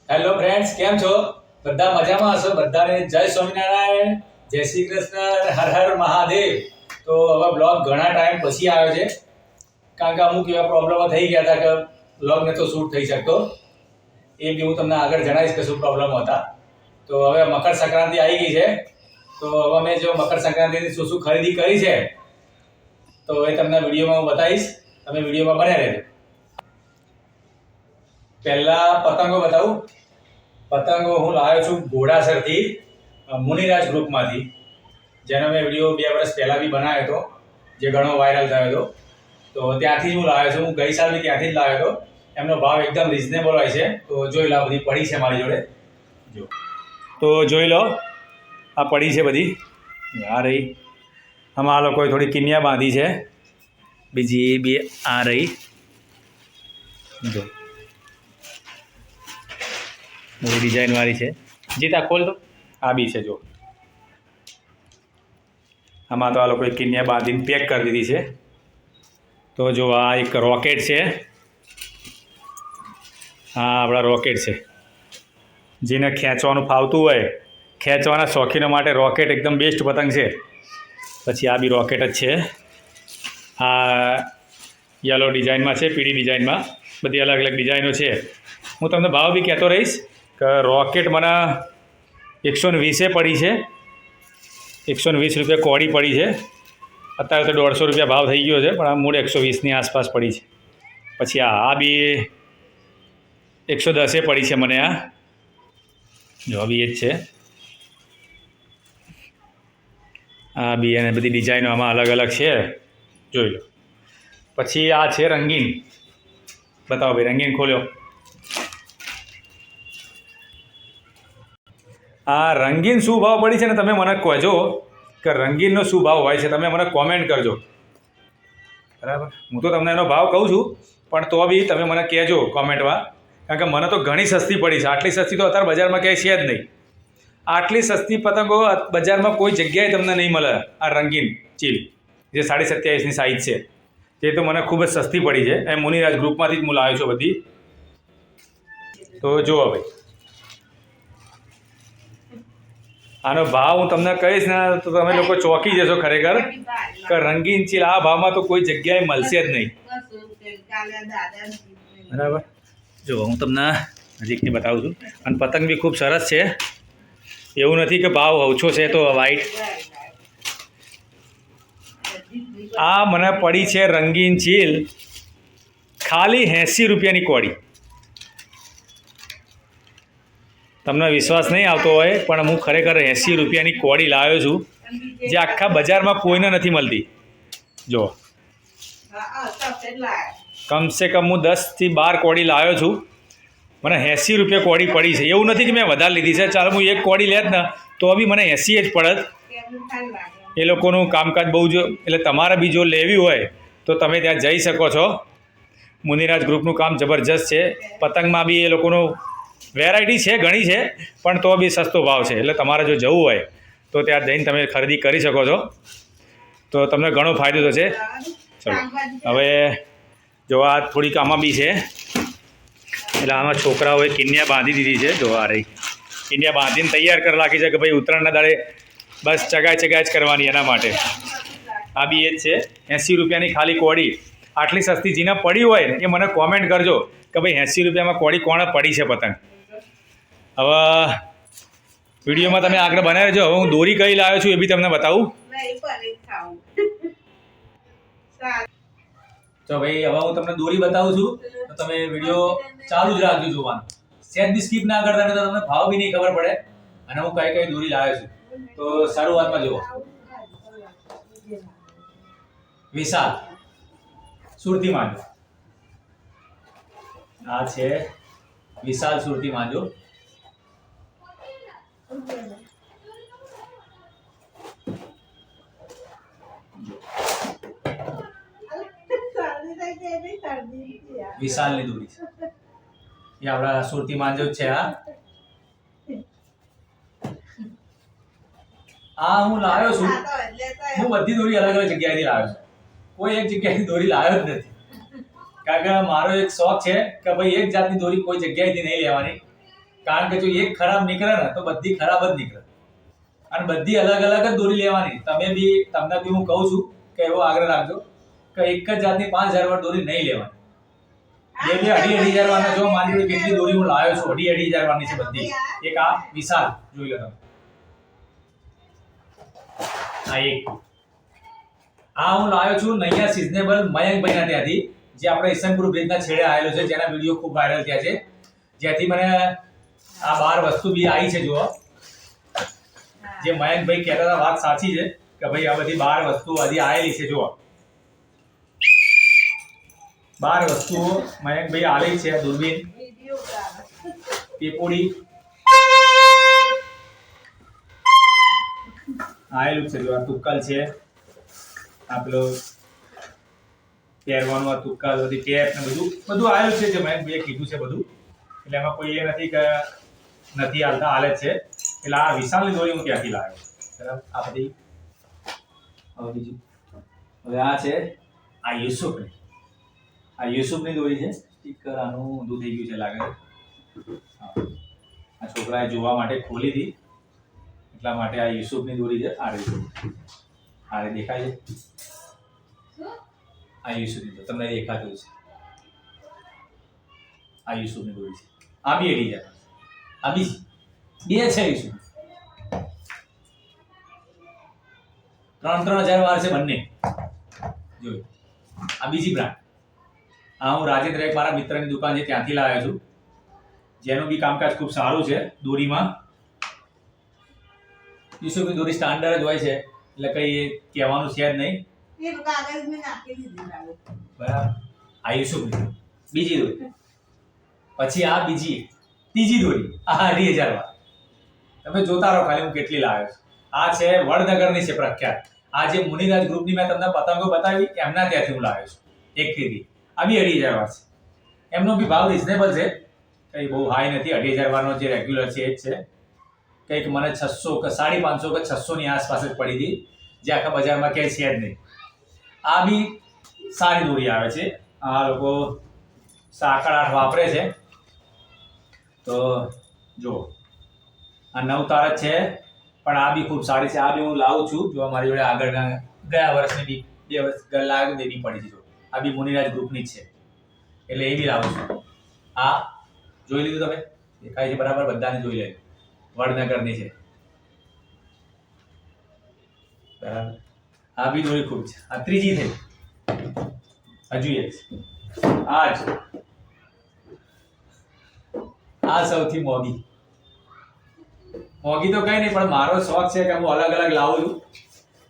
Hello friends, કેમ છો? બધા મજામાં હશો? બધાને જય સ્વામિનારાયણ, જય શ્રી કૃષ્ણ, હર હર મહાદેવ. તો હવે બ્લોગ ઘણા ટાઈમ પછી આવ્યો છે, કારણ કે અમુક એવા પ્રોબ્લેમો થઈ ગયા હતા કે બ્લોગ નતો શૂટ થઈ શકતો. એ બી હું તમને આગળ જણાવીશ કે શું પ્રોબ્લેમ હતા. તો હવે મકર સંક્રાંતિ આવી ગઈ છે, તો હવે મેં જો મકર સંક્રાંતિની શું શું ખરીદી કરી છે તો એ તમને વિડીયોમાં હું બતાવીશ. તમે વિડીયોમાં બન્યા રહેજો. પહેલા પતંગો બતાવું. પતંગો હું લાવ્યો છું ઘોડાસરથી, મુનિરાજ ગ્રુપમાંથી, જેનો મેં વિડીયો 2 વર્ષ પહેલાં બી બનાવ્યો હતો, જે ઘણો વાયરલ થયો હતો. તો ત્યાંથી જ હું લાવ્યો છું. હું ગઈ સાલ બી ત્યાંથી જ લાવ્યો હતો. એમનો ભાવ એકદમ રિઝનેબલ હોય છે. તો જોઈ લો, બધી પડી છે મારી જોડે. જો તો જોઈ લો, આ પડી છે બધી. આ રહી, આમાં આ લોકોએ થોડી કિનિયા બાંધી છે. બીજી બી આ રહી, જો બધી ડિઝાઇનવાળી છે. જીતા ખોલ તો. આ બી છે, જો આમાં તો આ લોકોએ કિનિયા બાંધીને પેક કરી દીધી છે. તો જો આ એક રોકેટ છે. હા, આપણા રોકેટ છે. જેને ખેંચવાનું ફાવતું હોય, ખેંચવાના શોખીનો માટે રોકેટ એકદમ બેસ્ટ પતંગ છે. પછી આ બી રોકેટ જ છે. આ યલો ડિઝાઇનમાં છે, પીળી ડિઝાઇનમાં, બધી અલગ અલગ ડિઝાઇનો છે. હું તમને ભાવ બી કહેતો રહીશ કે રોકેટ મને 120 પડી છે. 120 રૂપિયા કોડી પડી છે. અત્યારે તો 150 રૂપિયા ભાવ થઈ ગયો છે, પણ આ મૂળ 120ની આસપાસ પડી છે. પછી આ બી 110 પડી છે મને. આ જો બી એ જ છે. આ બી અને બધી ડિઝાઇનો આમાં અલગ અલગ છે, જોઈ લો. પછી આ છે રંગીન. બતાવો ભાઈ, રંગીન ખોલ્યો. આ રંગીન શું ભાવ પડી છે ને તમે મને કહેજો કે રંગીનનો શું ભાવ હોય છે. તમે મને કોમેન્ટ કરજો, બરાબર? હું તો તમને એનો ભાવ કહું છું, પણ તો બી તમે મને કહેજો કોમેન્ટમાં, કારણ કે મને તો ઘણી સસ્તી પડી છે. આટલી સસ્તી તો અત્યારે બજારમાં ક્યાંય છે જ નહીં. આટલી સસ્તી પતંગો બજારમાં કોઈ જગ્યાએ તમને નહીં મળે. આ રંગીન ચીલ જે 27.5ની સાઇઝ છે, તે તો મને ખૂબ જ સસ્તી પડી છે. એ મુનિરાજ ગ્રુપમાંથી જ હું લાવ્યો છું બધી. તો જુઓ ભાઈ, આનો ભાવ હું તમને કહીશ ને તો તમે લોકો ચોંકી જશો ખરેખર કે રંગીન ચીલ આ ભાવમાં તો કોઈ જગ્યાએ મળશે જ નહીં, બરાબર? જો હું તમને નજીકથી બતાવું છું. અને પતંગ બી ખૂબ સરસ છે. એવું નથી કે ભાવ ઓછો છે. તો વાઈટ આ મને પડી છે રંગીન ચીલ ખાલી 80 રૂપિયાની કોડી. તમને વિશ્વાસ નહીં આવતો હોય, પણ હું ખરેખર 80 રૂપિયાની કોડી લાવ્યો છું, જે આખા બજારમાં કોઈને નથી મળતી. જો કમસે કમ હું 10થી 12 કોડી લાવ્યો છું. મને 80 રૂપિયા કોડી પડી છે. એવું નથી કે મેં વધારે લીધી છે. ચાલો હું એક કોડી લેત ને તો બી મને 80 જ પડત. એ લોકોનું કામકાજ બહુ જ, એટલે તમારે બી જો લેવી હોય તો તમે ત્યાં જઈ શકો છો. મુનિરાજ ગ્રુપનું કામ જબરજસ્ત છે. પતંગમાં બી એ લોકોનું વેરાયટી છે, ઘણી છે, પણ તો બી સસ્તો ભાવ છે. એટલે તમારે જો જવું હોય તો ત્યાં જઈને તમે ખરીદી કરી શકો છો. તો તમને ઘણો ફાયદો થશે. ચલો હવે જો આ થોડીક આમાં બી છે. એટલે આમાં છોકરાઓએ કિનિયા બાંધી દીધી છે. જો આ રહી, કિનિયા બાંધીને તૈયાર કરી રાખી છે કે ભાઈ ઉત્તરાયણના દાડે બસ ચગાય જ કરવાની. એના માટે આ બી એ જ છે. 80 રૂપિયાની ખાલી કોડી. આટલી સસ્તી જેને પડી હોય એ મને કોમેન્ટ કરજો કે ભાઈ 80 રૂપિયામાં કોડી કોણે પડી છે પતંગ. હવે વિડીયોમાં તમે આગળ બનાવી રહેજો. હવે હું દોરી કઈ લાવ્યો છું એ બી તમને બતાવું. તો ભાઈ હવે હું તમને દોરી બતાવું છું, તો તમે વિડીયો ચાલુ જ રાખજો જોવાનું. સેટ બી સ્કીપ ના કરતા, તો તમને ભાવ બી નહીં ખબર પડે અને હું કઈ કઈ દોરી લાવ્યો છું. તો શરૂઆતમાં જુઓ, વિશાલ સુરતી માંજો. આ છે વિશાલ સુરતી માંજો. વિશાલની દોરી છે એ આપણા સુરતી માંજો જ છે. આ હું લાવ્યો છું. હું બધી દોરી અલગ અલગ જગ્યાએથી લાવ્યો છું. કોઈ એક જગ્યાએથી દોરી લાવ્યો જ નથી, કારણ કે મારો એક શોખ છે કે ભાઈ એક જાતની દોરી કોઈ જગ્યાએથી નહીં લેવાની. કારણ કે જો એક ખરાબ નીકળે ને તો બધી ખરાબ જ નીકળે, અને બધી અલગ અલગ જ દોરી લેવાની. તમને બી હું કહું છું કે એવો આગ્રહ રાખજો કે એક જ જાતની 5000 વાળી દોરી નહીં લેવાની. બે 2.5 વાળા જો મારી જોડે કેટલી દોરી હું લાવ્યો છું, 2.5 વાળની છે બધી. એક આ વિશાલ જોઈ લો તમે, આ હું લાવ્યો છું નૈયા સિઝનેબલ મયંકભાઈના ત્યાંથી, જે આપણે ઈસનપુર બ્રિજના છેડે આવેલો છે, જેના વિડીયો ખૂબ વાયરલ થયા છે, જ્યાંથી મને આ 12 વસ્તુ બી આવી છે. જુઓ, જે મયંકભાઈ કહેતા હતા વાત સાચી છે કે ભાઈ આ બધી 12 વસ્તુ હજી આવેલી છે. જુઓ, 12 વસ્તુઓ મયંકભાઈ આવેલી છે. દૂરબીન, પીપોડી આવેલું છે. જો આ તુક્કલ છે, આ પેલો પહેરવાનું આ તુક્કલ, બધી ટેપ ને બધું આવેલું છે, જે મયંકભાઈએ કીધું છે બધું. એટલે એમાં કોઈ એ નથી કે નથી હાલતા, હાલે જ છે. એટલે આ વિશાલની દોરી હું ત્યાંથી લાવ્યો. બરાબર, આ બધી બીજું હવે આ છે, આ યુસુફની દોરી છે. સ્ટીકર આનું ઊંધું થઈ ગયું છે લાગે. આ છોકરાએ જોવા માટે ખોલી હતી, એટલા માટે આ યુસુફની દોરી છે. આ દેખાય છે, આ યુસુફની દોરી તમને દેખાતું છે. આ યુસુફની દોરી છે. આ બી 8000, આ બી બે છે યુસુફ. 3-3000 વાર છે બંને. જોયું, આ બીજી બ્રાન્ડ. આ હું રાજેન્દ્ર, એક મારા મિત્રની દુકાન છે, ત્યાંથી લાવ્યો છું, જેનું બી કામકાજ ખૂબ સારું છે દોરીમાં. યુસુફની દોરી સ્ટાન્ડર્ડ જ હોય છે, એટલે કઈ કહેવાનું છે જ નહીં. બરાબર, આ યુસુફની બીજી દોરી. પછી આ ત્રીજી દોરી, આ 2.5 વાર. તમે જોતા રહો ખાલી હું કેટલી લાવ્યો છું. આ છે વડનગરની છે પ્રખ્યાત. આ જે મુનિરાજ ગ્રુપની મેં તમને પતંગો બતાવી, એમના ત્યાંથી હું લાવ્યો છું, એક થી. આ બી 2.5 વાર છે. એમનો બી ભાવ રિઝનેબલ છે, કઈ બહુ હાઈ નથી. 2.5 વારનો જે રેગ્યુલર છે એ જ છે. કંઈક મને 600 કે 550 કે 600 ની આસપાસ જ પડી હતી, જે આખા બજારમાં ક્યાંય છે જ નહીં. આ બી સારી દોરી આવે છે. આ લોકો સાંકળ 8 વાપરે છે. તો જો આ 9 તાર જ છે, પણ આ બી ખૂબ સારી છે. આ બી હું લાવું છું. જો મારી જોડે આગળના ગયા વર્ષની બી 2 વર્ષ લાવ્યો તે બી પડી છે. આ બી મુનિરાજ ગ્રુપની જ છે, એટલે એ બી લાવું છું. આ જોઈ લીધું તમે, દેખાય છે બરાબર, બધાને જોઈ લેજો. વડનગરની છે, બરાબર. આ બી દોરી ખૂબ છે. આ ત્રીજી થઈ, હજુ એક આ સૌથી મોંઘી તો કઈ નહીં, પણ મારો શોખ છે કે હું અલગ અલગ લાવું છું.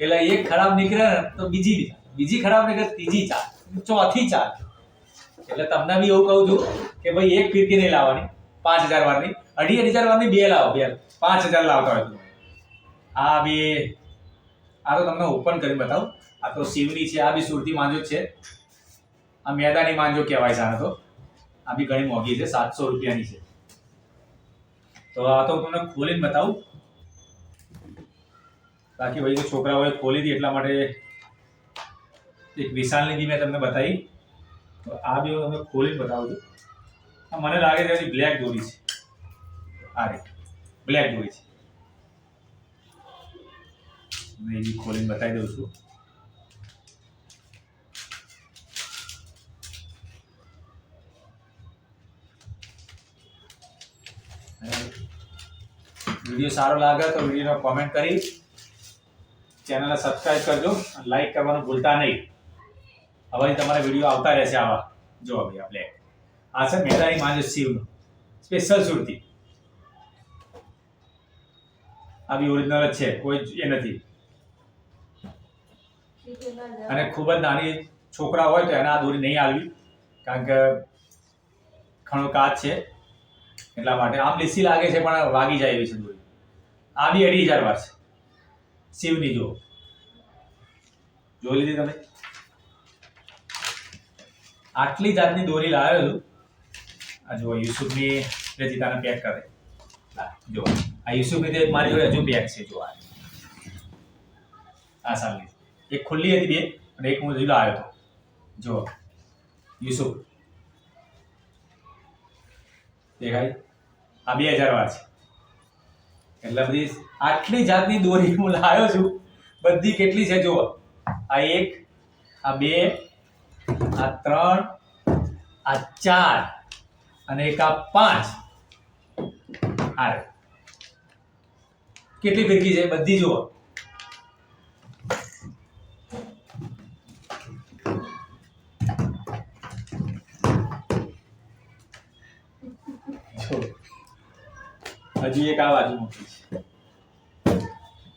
એટલે એક ખરાબ નીકળે ને તો બીજી ખરાબ નીકળે, ત્રીજી ચાલ, ચોથી ચાલ. એટલે તમને બી એવું કહું છું કે ભાઈ એક ફીરકી નહીં લાવવાની 5000 વારની, 2.5 વારની બે લાવો. 5000 લાવતા હોય તો. આ તો તમને ઓપન કરીને બતાવું. આ તો શિવની છે. આ બી સુરતી માંજો છે. આ મેદાની માંજો કહેવાય છે આને તો. આ બી ઘણી મોંઘી છે, 700 રૂપિયાની છે. તો આ તો તમને ખોલીને બતાવું. બાકી ભાઈ છોકરાઓએ ખોલી હતી એટલા માટે એક વિશાલની બી મેં તમને બતાવી. તો આ બી હું તમને ખોલીને બતાવું છું. આ મને લાગે છે બ્લેક દોરી છે. આ રે બ્લેક દોરી છે. મેં એ બી ખોલીને બતાવી દઉં છું. વિડીયો સારો લાગે તો વિડીયોને કોમેન્ટ કરી ચેનલને સબસ્ક્રાઇબ કરજો, લાઈક કરવાનું ભૂલતા નહીં. હવે તમારા વિડીયો આવતા રહેશે આવા. જો ભાઈ આપણે આ છે મેદાની માંજો શિવનો સ્પેશિયલ સુરતી. આ બી ઓરિજિનલ જ છે, કોઈ એ નથી. અને ખૂબ જ નાની છોકરા હોય તો એને આ દોરી નહીં આવવી, કારણ કે ઘણો કાચ છે એટલા માટે. આમ લીસી લાગે છે પણ વાગી જાય એવી છે દોરી. આ બી 2.5 વાર છે શિવની. જોઈ લીધી તમે. આટલી જાતની દોરી લાવ્યો છું. આ જો યુસુફની રજીતાને પેક કરે. જો આ યુસુફની તે મારી જોડે હજુ પેક છે. જો આ સાલની એક ખુલ્લી હતી, બે અને એક હું હજુ લાવ્યો હતો. જો યુસુફ દેખાય. આ 2000 વાર છે. એટલે બધી આટલી જાતની દોરી હું લાવ્યો છું. બધી કેટલી છે જુઓ. આ 1, આ 2, આ 3, આ 4 અને એક આ 5. આ કેટલી ફિરકી છે બધી જુઓ. હજી એક આ બાજુ મૂકી છે.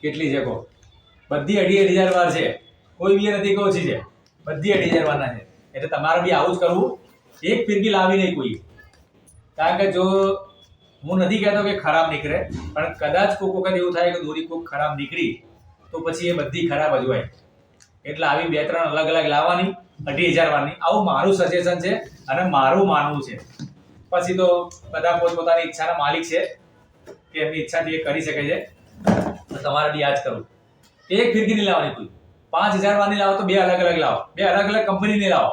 કેટલી છે કહો? બધી 2500 વાર છે. કોઈ બી નથી કે ઓછી છે. બધી 2500 વારના છે. એટલે તમારે બી આવું જ કરવું. એક ફિરકી લાવી નહીં કોઈ. કારણ કે જો હું નથી કહેતો કે ખરાબ નીકળે, પણ કદાચ કોઈક વખત એવું થાય કે દોરી કોઈક ખરાબ નીકળી તો પછી એ બધી ખરાબ જ હોય. એટલે આવી 2-3 અલગ અલગ લાવવાની 2500 વારની. આવું મારું સજેશન છે અને મારું માનવું છે. પછી તો બધા પોતપોતાની ઈચ્છાના માલિક છે કે એમની ઈચ્છાથી એ કરી શકે છે. તો તમારે બી આ જ કરવું. એક ફિરકી નહીં લાવવાની કોઈ. 5000 વારની લાવો તો 2 અલગ અલગ લાવો. 2 અલગ અલગ કંપનીની લાવો.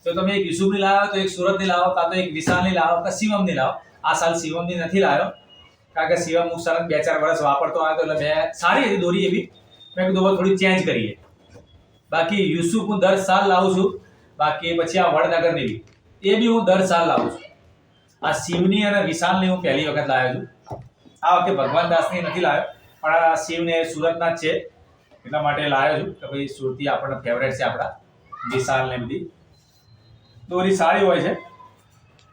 તો તમે એક યુસુફની લાવો તો એક સુરતની લાવો, કાં તો એક વિશાલની લાવો, કાં શિવમની લાવો. આ સાલ શિવમની નથી લાવ્યો કારણ કે શિવમ હું સલગ 2-4 વર્ષ વાપરતો આવ્યો એટલે મેં સારી હતી દોરી એવી. મેં કીધું થોડી ચેન્જ કરીએ. બાકી યુસુફ હું દર સાલ લાવું છું. બાકી પછી આ વડનગરની બી એ બી હું દર સાલ લાવું છું. આ શિવની અને વિશાલની હું પહેલી વખત લાવ્યો છું. આ વખતે ભગવાન દાસની નથી લાવ્યો, પણ આ શિવને સુરતના જ છે એટલા માટે લાવ્યો છું કે ભાઈ સુરતી આપણને ફેવરેટ છે. આપણા વિશાલ ને બધી દોરી સારી હોય છે.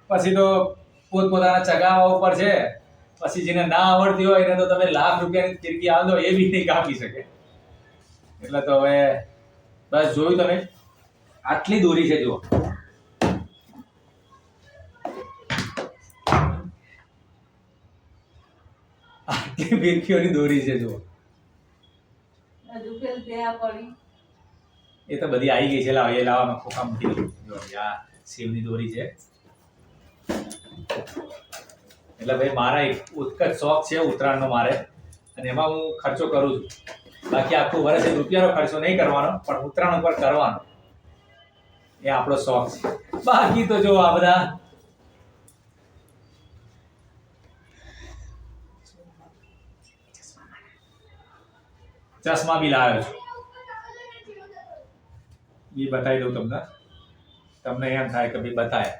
પછી તો પોતપોતાના ચગાવા ઉપર છે. પછી જેને ના આવડતી હોય એને તો તમે લાખ રૂપિયાની ફિરકી આવો દો એ બી નહીં કાપી શકે. એટલે તો હવે બસ જોયું તમે આટલી દોરી છે જુઓ. આટલી ફિરકીઓની દોરી છે જુઓ. એ તો બધી આવી ગઈ છે. લાવ એ લાવવામાં ખોખા મૂકી દઉં. જો આ શિવની દોરી છે. એટલે ભાઈ મારા એક ઉત્કટ શોખ છે ઉત્તરાયણનો મારે, અને એમાં હું ખર્ચો કરું છું. બાકી આખું વર્ષ રૂપિયાનો ખર્ચો નહીં કરવાનો, પણ ઉત્તરાયણ ઉપર કરવાનો એ આપણો શોખ છે. બાકી તો જો આ બધા ચશ્મા બી લાવ્યો છું. એ બતાવી દઉં તમને. તમને એમ થાય કે ભાઈ બતાય.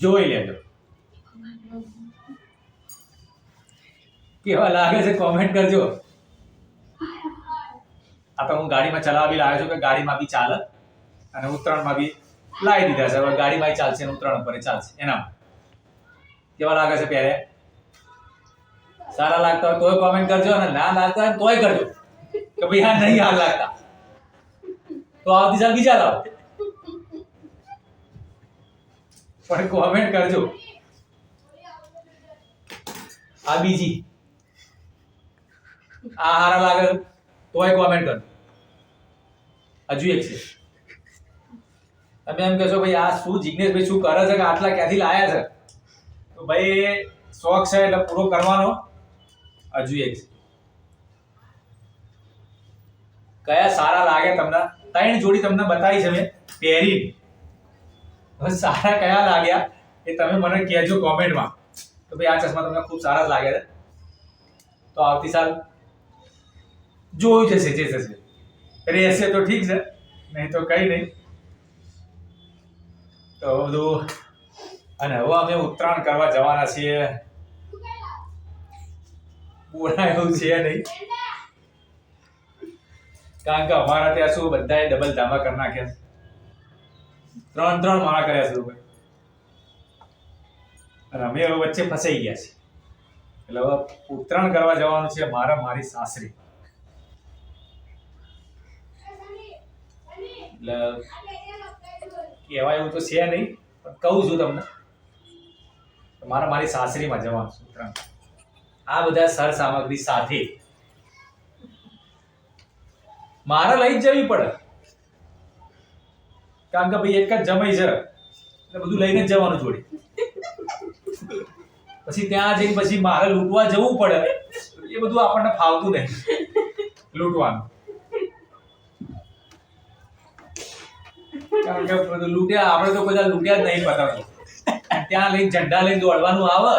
જોઈ લેજો કેવા લાગે છે, કોમેન્ટ કરજો. આ તો હું ગાડીમાં ચલાવવા બી લાવ્યો છું કે ગાડીમાં બી ચાલે અને ઉત્તરાયણમાં બી લાવી દીધા છે. હવે ગાડીમાં ચાલશે અને ઉત્તરાયણ પર ચાલશે. એના કેવા લાગે છે પહેરે? સારા લાગતા હોય તોય કોમેન્ટ કરજો, અને ના લાગતા હોય તોય કરજો કે ભાઈ હા નહીં હાલ લાગતા તો આવતી સાલ બીજા લાવો, પણ કોમેન્ટ કરજો. આ બીજી આ હારા લાગે તોય કોમેન્ટ કરજો. હજુ એક છે. તમે એમ કહેશો ભાઈ આ શું જિગ્નેશભાઈ શું કરે છે કે આટલા ક્યાંથી લાયા છે? તો ભાઈ શોખ છે એટલે પૂરો કરવાનો. હજુ એક છે. કયા સારા લાગે તમને? 3 જોડી તમને બતાવી છે મેં પહેરી. હવે સારા કયા લાગ્યા એ તમે મને કહેજો કોમેન્ટમાં. તો ભાઈ આ ચશ્મા તમને ખૂબ સારા જ લાગે છે. તો આવતી સાલ જોયું જશે જે થશે. રહેશે તો ઠીક છે, નહીં તો કઈ નહીં. તો બધું. અને હવે અમે ઉત્તરાયણ કરવા જવાના છીએ. બોલા એવું છે નહીં, કારણ કે અમારા ત્યાં શું બધાએ ડબલ ધામા કરી નાખ્યા. 3 માળા કર્યા છે ભાઈ. અને અમે હવે વચ્ચે ફસાઈ ગયા છે. એટલે હવે ઉત્તરાયણ કરવા જવાનું છે મારી સાસરી. એટલે કહેવાય એવું તો છે નહીં, પણ કહું છું તમને. મારી સાસરીમાં જવાનું છે ઉત્તરાયણ. આ બધા સર સામગ્રી સાથે મારે લઈ જ જવી પડે, કારણ કે ભાઈ એક જ જમાઈ છે એટલે બધું લઈને જ જવાનું જોડે. પછી ત્યાં જઈને પછી મારે લૂંટવા જવું પડે, એ બધું આપણને ફાવતું નહીં લૂંટવાનું. કારણ કે બધું લૂંટ્યા, આપણે તો કોઈ દાડો લૂંટ્યા જ નહીં પતંગો. ત્યાં લઈને ઝંડા લઈને દોડવાનું આવે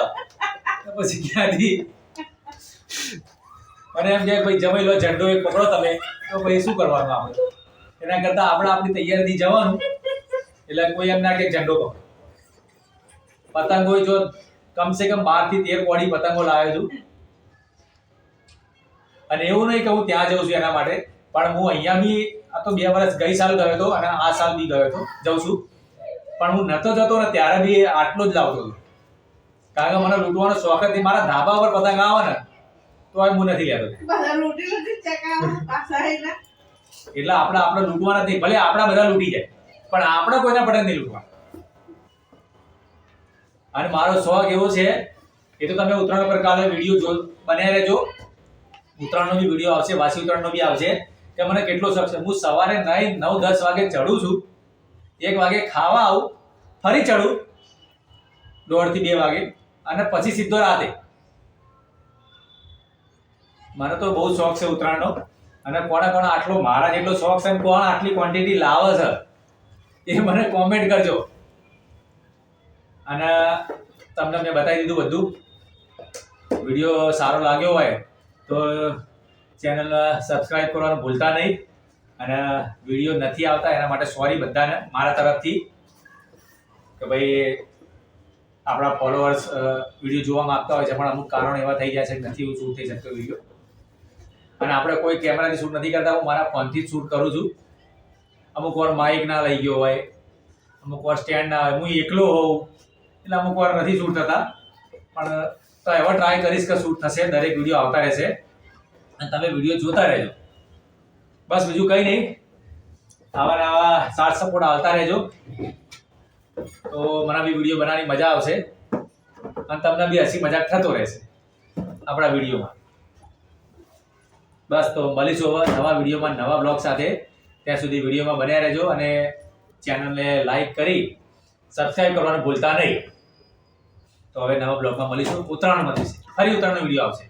તો પછી ક્યાંથી મને એમ કે ભાઈ જમાઈ લો ઝંડો એક પકડો તમે, તો પછી શું કરવાનું આપણે? એના કરતા આપણે આપણી તૈયારીથી જવાનું. એટલે કોઈ એમ ના કે ઝંડો પકડો. પતંગો જો કમસે કમ 12 થી 13 કોડી પતંગો લાવ્યો છું. અને એવું નહીં કે હું ત્યાં જઉં છું એના માટે, પણ હું અહીંયા બી આ તો 2 વર્ષ ગઈ સાલ ગયો હતો અને આ સાલ બી ગયો હતો, જઉં છું. પણ હું નતો જતો ને ત્યારે બી આટલો જ લાવતો હતો, કારણ કે મને લૂંટવાનો શોખ હતી. મારા ધાબા પર પતંગ આવે ને તો હું નથી લેતો. એટલે આપણે લૂંટવાના નથી, ભલે આપણા બધા લૂંટી જાય પણ આપણે કોઈના પતંગ નહીં લૂંટવા. અને મારો શોખ એવો છે, એ તો તમે ઉત્તરાયણ પર કાલે વિડીયો બનાવી રહેજો. ઉત્તરાયણનો બી વિડીયો આવશે, વાસી ઉત્તરાયણનો બી આવશે, કે મને કેટલો શોખ છે. હું સવારે 9-10 વાગે ચડું છું, 1 વાગે ખાવા આવું, ફરી ચડું 1:30 થી 2 વાગે, અને પછી સીધો રાતે. મને તો બહુ શોખ છે ઉત્તરાયણનો. અને કોને આટલો મારા જેટલો શોખ છે, કોણ આટલી ક્વોન્ટિટી લાવે છે એ મને કોમેન્ટ કરજો. અને તમને મેં બતાવી દીધું બધું. વિડીયો સારો લાગ્યો હોય તો ચેનલ સબસ્ક્રાઇબ કરવાનું ભૂલતા નહીં. અને વિડીયો નથી આવતા એના માટે સોરી બધાને મારા તરફથી, કે ભાઈ આપણા ફોલોઅર્સ વિડીયો જોવા માંગતા હોય છે પણ અમુક કારણો એવા થઈ જાય છે કે નથી શૂટ થઈ શકતો વિડીયો. અને આપણે કોઈ કેમેરાથી શૂટ નથી કરતા, હું મારા ફોનથી જ શૂટ કરું છું. અમુક વાર માઇક ના લઈ ગયો હોય, અમુક વાર સ્ટેન્ડ ના હોય, હું એકલો હોઉં એટલે અમુક વાર નથી શૂટ થતા. પણ તો એવા ટ્રાય કરીશ કે શૂટ થશે. દરેક વિડીયો આવતા રહેશે અને તમે વિડીયો જોતા રહેજો. બસ બીજું કંઈ નહીં. આવા ને આવા સાથ સપોર્ટ આવતા રહેજો તો મને બી વિડીયો બનાવવાની મજા આવશે અને તમને બી હસી મજાક થતો રહેશે આપણા વિડીયોમાં. બસ તો મળીશું હવે નવા વિડીયોમાં, નવા બ્લોગ સાથે. ત્યાં સુધી વિડીયોમાં બન્યા રહેજો અને ચેનલને લાઈક કરી સબસ્ક્રાઇબ કરવાનું ભૂલતા નહીં. તો હવે નવા બ્લોગમાં મળીશું. ઉત્તરાયણ મળીશું, ફરી ઉત્તરાયણનો વિડીયો આવશે.